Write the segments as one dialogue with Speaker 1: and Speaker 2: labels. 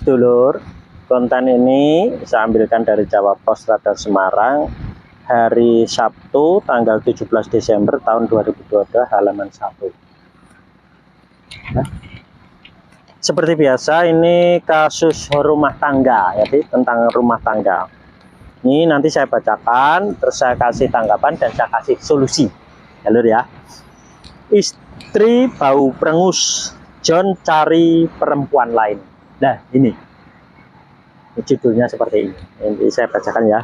Speaker 1: sedulur, konten ini saya ambilkan dari Jawa Pos Radar Semarang, hari Sabtu tanggal 17 Desember tahun 2022, halaman 1. Nah, seperti biasa ini kasus rumah tangga, jadi tentang rumah tangga. Ini nanti saya bacakan, terus saya kasih tanggapan dan saya kasih solusi. Jalur ya. Istri bau perengus, John cari perempuan lain. Nah ini judulnya seperti ini. Ini saya bacakan ya.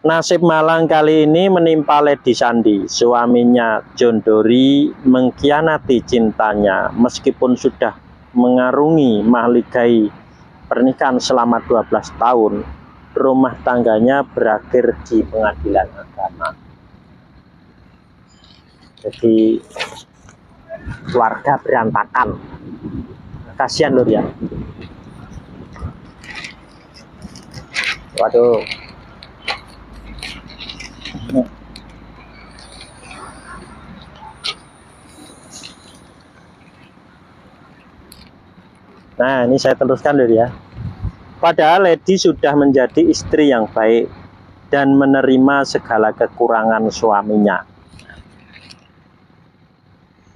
Speaker 1: Nasib malang kali ini menimpa Lady Sandi. Suaminya John Dory mengkhianati cintanya meskipun sudah mengarungi mahligai pernikahan selama 12 tahun. Rumah tangganya berakhir di pengadilan agama. Jadi keluarga berantakan. Kasihan lur ya. Waduh. Nah, ini saya teruskan lur ya. Padahal Lady sudah menjadi istri yang baik dan menerima segala kekurangan suaminya.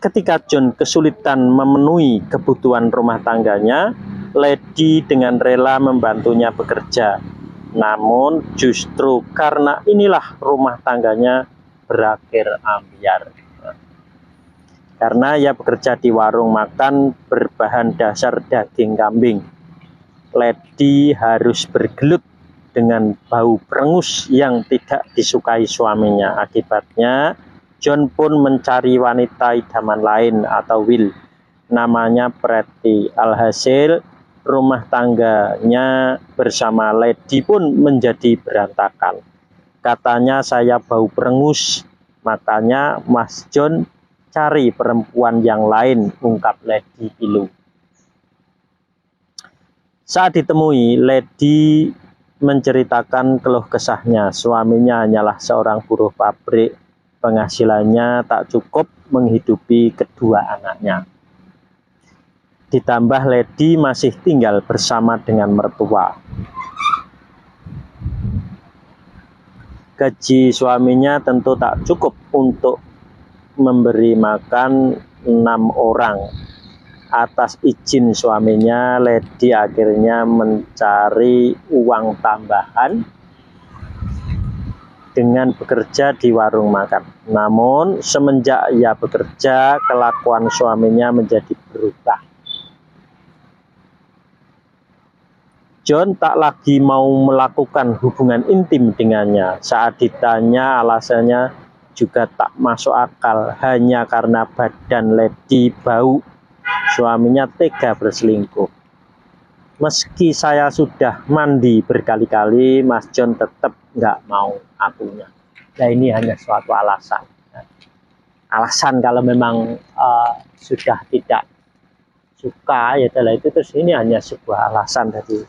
Speaker 1: Ketika John kesulitan memenuhi kebutuhan rumah tangganya, Lady dengan rela membantunya bekerja. Namun justru karena inilah rumah tangganya berakhir ambyar. Karena ia bekerja di warung makan berbahan dasar daging kambing. Lady harus bergelut dengan bau perengus yang tidak disukai suaminya. Akibatnya John pun mencari wanita idaman lain atau Will, namanya Pretty. Alhasil rumah tangganya bersama Lady pun menjadi berantakan. Katanya saya bau perengus, makanya Mas John cari perempuan yang lain, ungkap Lady pilu. Saat ditemui, Lady menceritakan keluh kesahnya. Suaminya hanyalah seorang buruh pabrik. Penghasilannya tak cukup menghidupi kedua anaknya. Ditambah Lady masih tinggal bersama dengan mertua. Gaji suaminya tentu tak cukup untuk memberi makan 6 orang. Atas izin suaminya, Lady akhirnya mencari uang tambahan dengan bekerja di warung makan. Namun semenjak ia bekerja, kelakuan suaminya menjadi berubah. John tak lagi mau melakukan hubungan intim dengannya. Saat ditanya, alasannya juga tak masuk akal. Hanya karena badan Lady bau, suaminya tega berselingkuh. Meski saya sudah mandi berkali-kali, Mas John tetap nggak mau akunya. Nah ini hanya suatu alasan. Alasan kalau memang sudah tidak suka, ya itu terus ini hanya sebuah alasan dari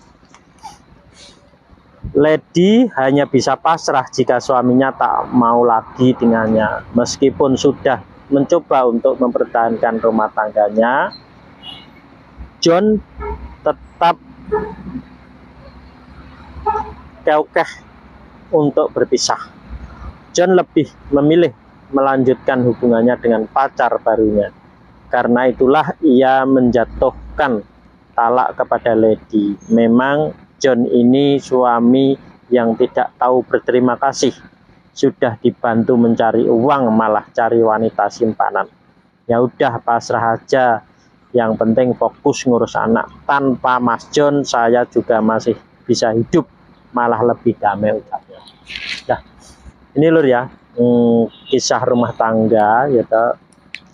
Speaker 1: Lady hanya bisa pasrah jika suaminya tak mau lagi dengannya. Meskipun sudah mencoba untuk mempertahankan rumah tangganya, John tetap kekeh untuk berpisah. John lebih memilih melanjutkan hubungannya dengan pacar barunya. Karena itulah ia menjatuhkan talak kepada Lady. Memang John ini suami yang tidak tahu berterima kasih. Sudah dibantu mencari uang malah cari wanita simpanan. Ya udah pasrah aja. Yang penting fokus ngurus anak. Tanpa Mas John saya juga masih bisa hidup, malah lebih damai ucapnya. Nah, ini lur ya, kisah rumah tangga gitu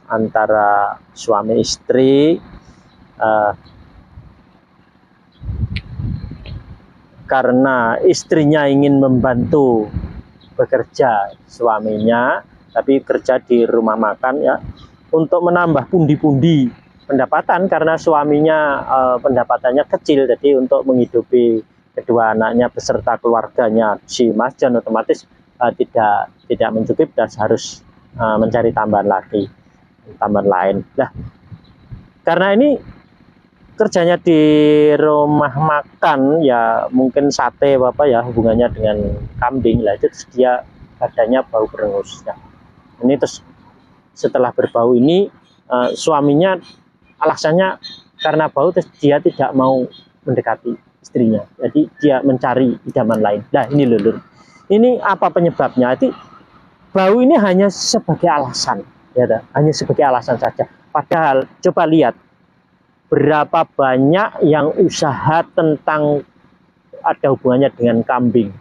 Speaker 1: antara suami istri. Karena istrinya ingin membantu bekerja suaminya, tapi kerja di rumah makan ya, untuk menambah pundi-pundi pendapatan karena suaminya pendapatannya kecil, jadi untuk menghidupi kedua anaknya beserta keluarganya si Mas John otomatis tidak mencukupi dan harus mencari tambahan lain. Nah, karena ini kerjanya di rumah makan ya mungkin sate apa ya hubungannya dengan kambing lah, itu dia badannya bau berengus ya. Ini terus setelah berbau ini suaminya alasannya karena bau, terus dia tidak mau mendekati istrinya, jadi dia mencari idaman lain. Nah ini lulur, ini apa penyebabnya? Jadi bau ini hanya sebagai alasan ya, hanya sebagai alasan saja. Padahal coba lihat berapa banyak yang usaha tentang ada hubungannya dengan kambing,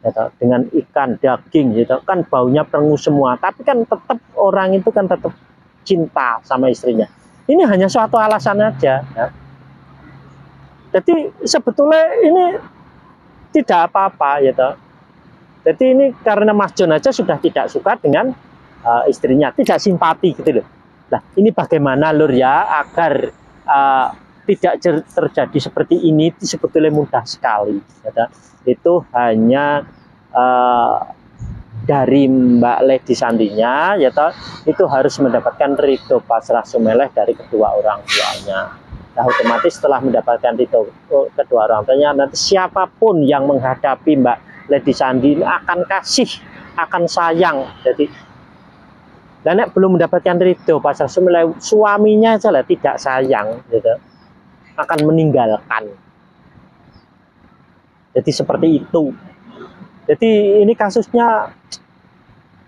Speaker 1: ya, dengan ikan, daging, gitu kan baunya perengus semua, tapi kan tetap orang itu kan tetap cinta sama istrinya. Ini hanya suatu alasan aja. Ya. Jadi sebetulnya ini tidak apa-apa, gitu. Jadi ini karena Mas John aja sudah tidak suka dengan istrinya, tidak simpati gitu loh. Nah ini bagaimana lur ya agar tidak terjadi seperti ini, itu sebetulnya mudah sekali ya. Itu hanya dari Mbak Lady Sandinya ya, itu harus mendapatkan ridho pasrah sumeleh dari kedua orang tuanya. Nah otomatis setelah mendapatkan ridho kedua orang tuanya, nanti siapapun yang menghadapi Mbak Lady Sandi ini akan kasih, akan sayang. Jadi dan belum mendapatkan ridho pasrah sumeleh, suaminya saja tidak sayang gitu, akan meninggalkan. Jadi seperti itu. Jadi ini kasusnya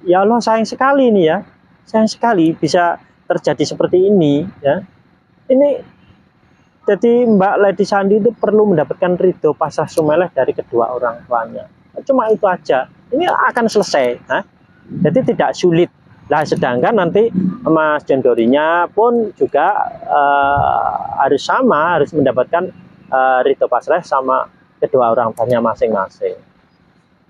Speaker 1: ya Allah, sayang sekali ini ya, sayang sekali bisa terjadi seperti ini ya. Ini jadi Mbak Lady Sandi itu perlu mendapatkan ridho pasrah sumeleh dari kedua orang tuanya. Cuma itu aja, ini akan selesai. Jadi tidak sulit. Nah sedangkan nanti Mas John Dory-nya pun juga harus sama, harus mendapatkan ridho pasrah sama kedua orang tuanya masing-masing.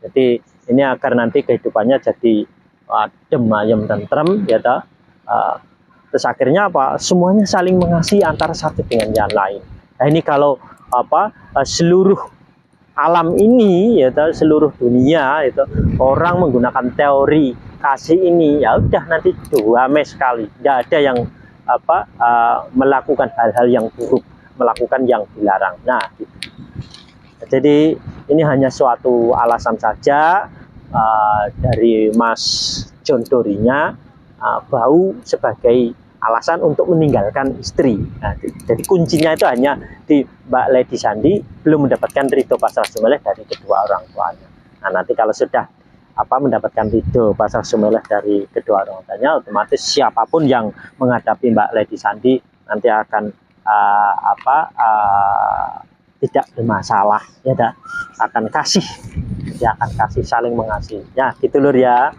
Speaker 1: Jadi ini agar nanti kehidupannya jadi adem, ayem, tentrem ya toh. Terus akhirnya apa? Semuanya saling mengasihi antara satu dengan yang lain. Nah ini kalau apa seluruh alam ini ya toh, seluruh dunia itu orang menggunakan teori kasih ini, ya udah nanti damai sekali, tidak ada yang apa melakukan hal-hal yang buruk, melakukan yang dilarang. Nah gitu. Jadi ini hanya suatu alasan saja dari Mas John Dory-nya, bau sebagai alasan untuk meninggalkan istri. Nah, jadi kuncinya itu hanya di Mbak Lady Sandi belum mendapatkan ridho pasrah sumeleh dari kedua orang tuanya. Nah nanti kalau sudah mendapatkan ridho pasrah sumeleh dari kedua orang tuanya, otomatis siapapun yang menghadapi Mbak Lady Sandi nanti akan tidak bermasalah ya, akan kasih, dia akan kasih, saling mengasihi. Ya gitu lur ya.